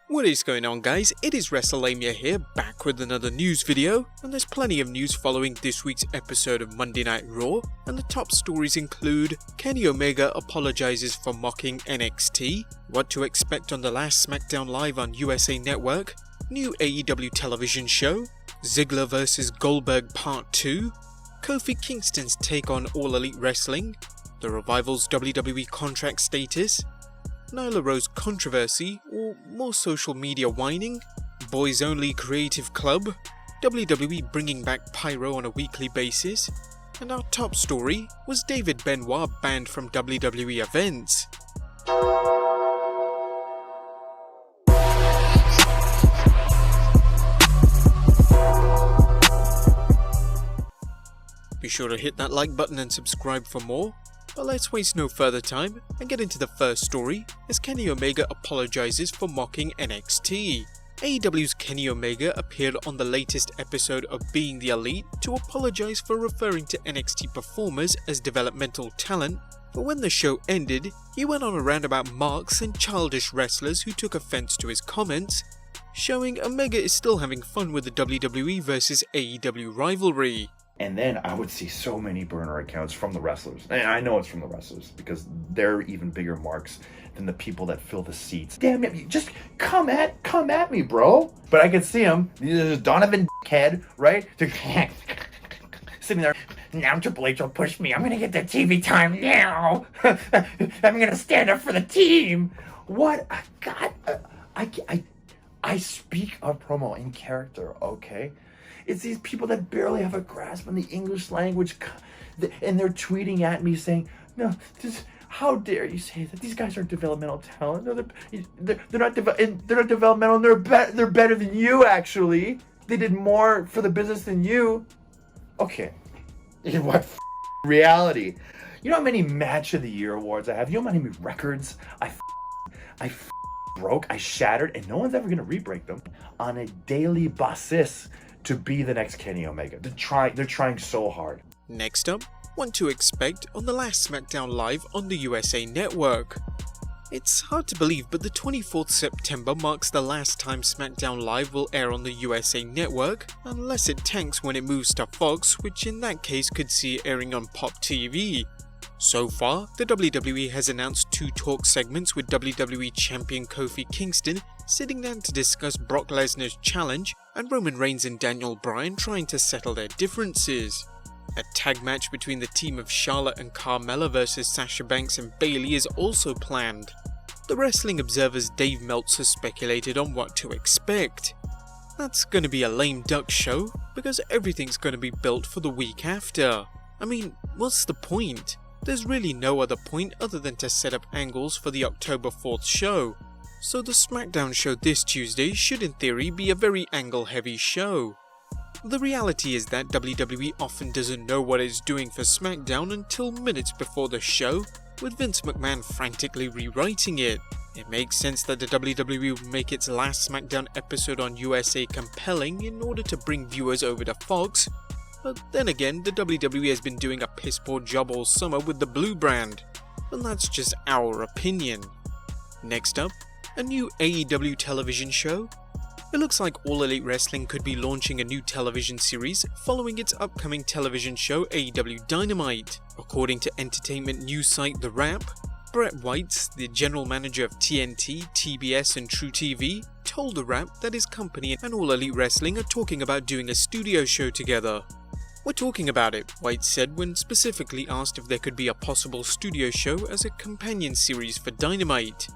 What is going on, guys? It is Wrestlelamia here, back with another news video, and there's plenty of news following this week's episode of Monday Night Raw, and the top stories include Kenny Omega apologizes for mocking NXT, what to expect on the last SmackDown Live on USA Network, new AEW television show, Ziggler vs Goldberg Part 2, Kofi Kingston's take on All Elite Wrestling, the Revival's WWE contract status, Nyla Rose controversy, or more social media whining, Boys Only Creative Club, WWE bringing back Pyro on a weekly basis, and our top story was David Benoit banned from WWE events. Be sure to hit that like button and subscribe for more. But let's waste no further time and get into the first story as Kenny Omega apologizes for mocking NXT. AEW's Kenny Omega appeared on the latest episode of Being the Elite to apologize for referring to NXT performers as developmental talent, but when the show ended, he went on a rant about marks and childish wrestlers who took offense to his comments, showing Omega is still having fun with the WWE vs AEW rivalry. And then I would see so many burner accounts from the wrestlers. And I know it's from the wrestlers because they're even bigger marks than the people that fill the seats. Damn it, just come at me, bro. But I could see him, there's Donovan head, right? Sitting there, now Triple H will push me. I'm going to get the TV time now. I'm going to stand up for the team. What? God, I speak a promo in character, okay? It's these people that barely have a grasp on the English language, and they're tweeting at me saying, "No, how dare you say that? These guys aren't developmental talent. No, they're not developmental. And they're better than you. Actually, they did more for the business than you." Okay, in what reality? You know how many Match of the Year awards I have? You know how many records I broke, I shattered, and no one's ever gonna re-break them on a daily basis. To be the next Kenny Omega. They're trying so hard. Next up, what to expect on the last SmackDown Live on the USA Network. It's hard to believe, but the 24th September marks the last time SmackDown Live will air on the USA Network, unless it tanks when it moves to Fox, which in that case could see it airing on Pop TV. So far, the WWE has announced 2 talk segments with WWE Champion Kofi Kingston sitting down to discuss Brock Lesnar's challenge and Roman Reigns and Daniel Bryan trying to settle their differences. A tag match between the team of Charlotte and Carmella versus Sasha Banks and Bayley is also planned. The Wrestling Observer's Dave Meltzer speculated on what to expect. That's gonna be a lame duck show because everything's gonna be built for the week after. I mean, what's the point? There's really no other point other than to set up angles for the October 4th show. So the SmackDown show this Tuesday should in theory be a very angle-heavy show. The reality is that WWE often doesn't know what it's doing for SmackDown until minutes before the show, with Vince McMahon frantically rewriting it. It makes sense that the WWE would make its last SmackDown episode on USA compelling in order to bring viewers over to Fox, but then again, the WWE has been doing a piss-poor job all summer with the Blue brand, and that's just our opinion. Next up, a new AEW television show. It looks like All Elite Wrestling could be launching a new television series following its upcoming television show AEW Dynamite. According to entertainment news site The Wrap, Brett Whites, the general manager of TNT, TBS and True TV, told The Wrap that his company and All Elite Wrestling are talking about doing a studio show together. "We're talking about it," White said when specifically asked if there could be a possible studio show as a companion series for Dynamite.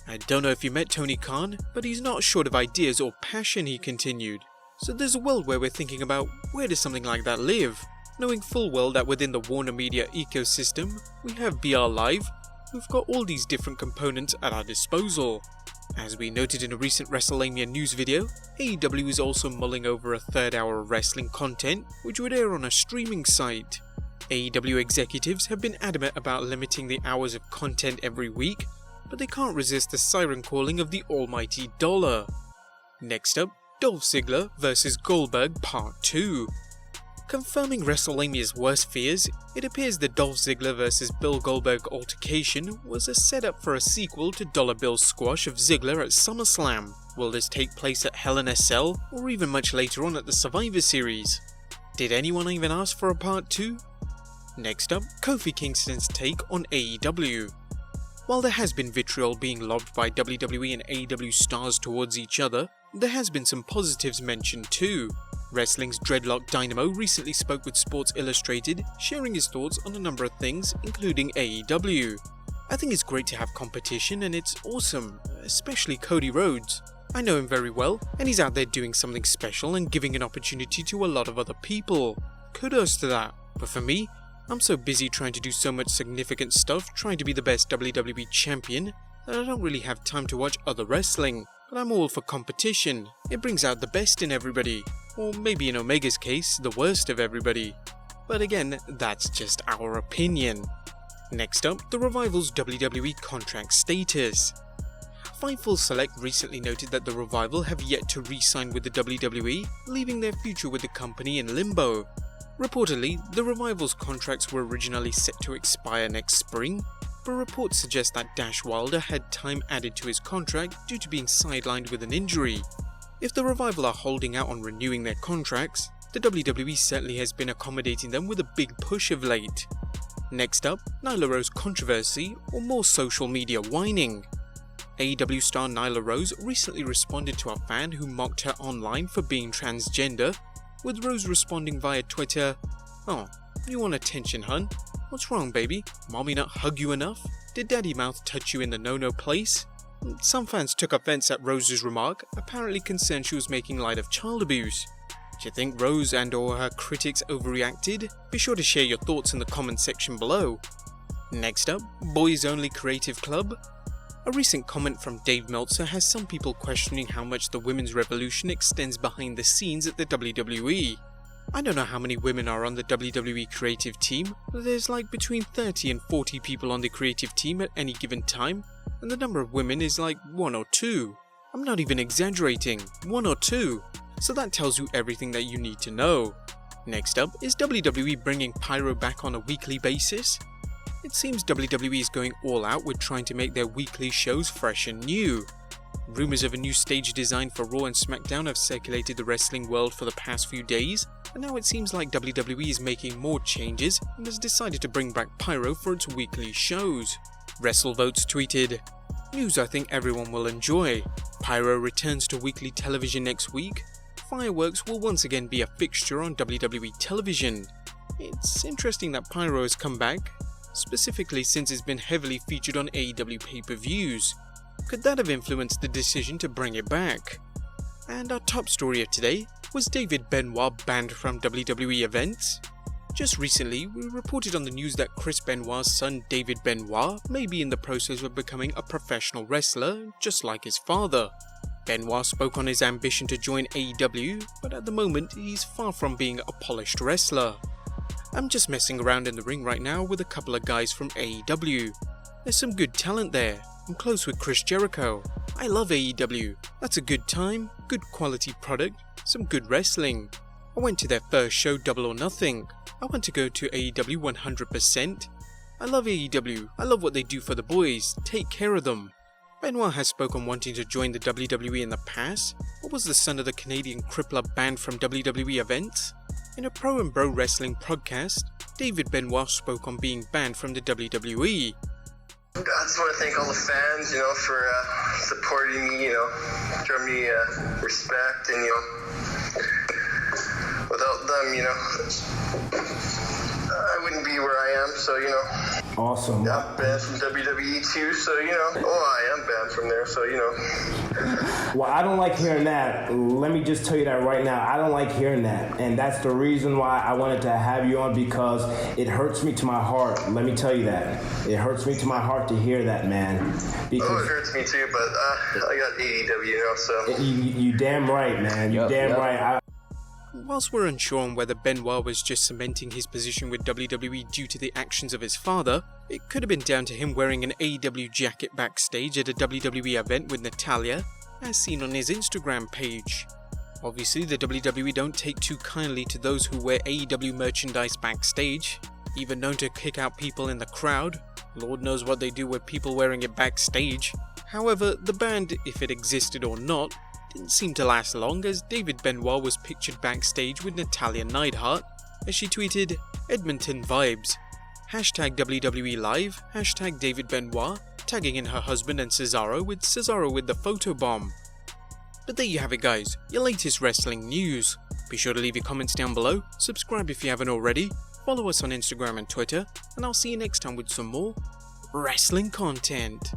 "I don't know if you met Tony Khan, but he's not short of ideas or passion," he continued. "So there's a world where we're thinking about where does something like that live, knowing full well that within the Warner Media ecosystem, we have BR Live, who've got all these different components at our disposal." As we noted in a recent Wrestlelamia news video, AEW is also mulling over a 3rd hour of wrestling content which would air on a streaming site. AEW executives have been adamant about limiting the hours of content every week, but they can't resist the siren calling of the almighty dollar. Next up, Dolph Ziggler vs Goldberg Part 2. Confirming WrestleLamia's worst fears, it appears the Dolph Ziggler vs Bill Goldberg altercation was a setup for a sequel to Dollar Bill's squash of Ziggler at SummerSlam. Will this take place at Hell in a Cell, or even much later on at the Survivor Series? Did anyone even ask for a part 2? Next up, Kofi Kingston's take on AEW. While there has been vitriol being lobbed by WWE and AEW stars towards each other, there has been some positives mentioned too. Wrestling's Dreadlock Dynamo recently spoke with Sports Illustrated, sharing his thoughts on a number of things, including AEW. I think it's great to have competition and it's awesome, especially Cody Rhodes. I know him very well, and he's out there doing something special and giving an opportunity to a lot of other people. Kudos to that. But for me, I'm so busy trying to do so much significant stuff, trying to be the best WWE champion, that I don't really have time to watch other wrestling. But I'm all for competition. It brings out the best in everybody. Or maybe in Omega's case, the worst of everybody. But again, that's just our opinion. Next up, the Revival's WWE contract status. Fightful Select recently noted that the Revival have yet to re-sign with the WWE, leaving their future with the company in limbo. Reportedly, the Revival's contracts were originally set to expire next spring, but reports suggest that Dash Wilder had time added to his contract due to being sidelined with an injury. If the Revival are holding out on renewing their contracts, the WWE certainly has been accommodating them with a big push of late. Next up, Nyla Rose controversy or more social media whining. AEW star Nyla Rose recently responded to a fan who mocked her online for being transgender, with Rose responding via Twitter, "Oh, you want attention, hun? What's wrong, baby? Mommy not hug you enough? Did Daddy Mouth touch you in the no-no place?" Some fans took offense at Rose's remark, apparently concerned she was making light of child abuse. Do you think Rose and or her critics overreacted? Be sure to share your thoughts in the comment section below. Next up, Boys Only Creative Club. A recent comment from Dave Meltzer has some people questioning how much the women's revolution extends behind the scenes at the WWE. I don't know how many women are on the WWE creative team, but there's like between 30 and 40 people on the creative team at any given time, and the number of women is like 1 or 2. I'm not even exaggerating, 1 or 2. So that tells you everything that you need to know. Next up, is WWE bringing Pyro back on a weekly basis? It seems WWE is going all out with trying to make their weekly shows fresh and new. Rumors of a new stage design for Raw and SmackDown have circulated the wrestling world for the past few days, and now it seems like WWE is making more changes and has decided to bring back Pyro for its weekly shows. WrestleVotes tweeted, "News I think everyone will enjoy. Pyro returns to weekly television next week. Fireworks will once again be a fixture on WWE television. It's interesting that Pyro has come back, specifically since it's been heavily featured on AEW pay-per-views. Could that have influenced the decision to bring it back?" And our top story of today was David Benoit banned from WWE events. Just recently, we reported on the news that Chris Benoit's son David Benoit may be in the process of becoming a professional wrestler, just like his father. Benoit spoke on his ambition to join AEW, but at the moment he's far from being a polished wrestler. "I'm just messing around in the ring right now with a couple of guys from AEW. There's some good talent there. I'm close with Chris Jericho. I love AEW. That's a good time, good quality product, some good wrestling. I went to their first show, Double or Nothing. I want to go to AEW 100%. I love AEW. I love what they do for the boys. Take care of them." Benoit has spoken wanting to join the WWE in the past, but was the son of the Canadian crippler banned from WWE events? In a Pro and Bro Wrestling podcast, David Benoit spoke on being banned from the WWE. I just want to thank all the fans, for supporting me, showing me respect, and, without them, I wouldn't be where I am, so, Awesome. Yeah, I'm banned from WWE too, so, I am banned from there, so, Well, I don't like hearing that. Let me just tell you that right now. I don't like hearing that. And that's the reason why I wanted to have you on, because it hurts me to my heart. Let me tell you that. It hurts me to my heart to hear that, man. Because it hurts me too, but I got AEW, so. You damn right, man. You damn right. Whilst we're unsure on whether Benoit was just cementing his position with WWE due to the actions of his father, it could have been down to him wearing an AEW jacket backstage at a WWE event with Natalya, as seen on his Instagram page. Obviously, the WWE don't take too kindly to those who wear AEW merchandise backstage, even known to kick out people in the crowd. Lord knows what they do with people wearing it backstage. However, the band, if it existed or not, didn't seem to last long, as David Benoit was pictured backstage with Natalya Neidhart, as she tweeted, "Edmonton vibes. Hashtag WWE Live, hashtag David Benoit," tagging in her husband and Cesaro with the photobomb. But there you have it guys, your latest wrestling news. Be sure to leave your comments down below, subscribe if you haven't already, follow us on Instagram and Twitter, and I'll see you next time with some more wrestling content.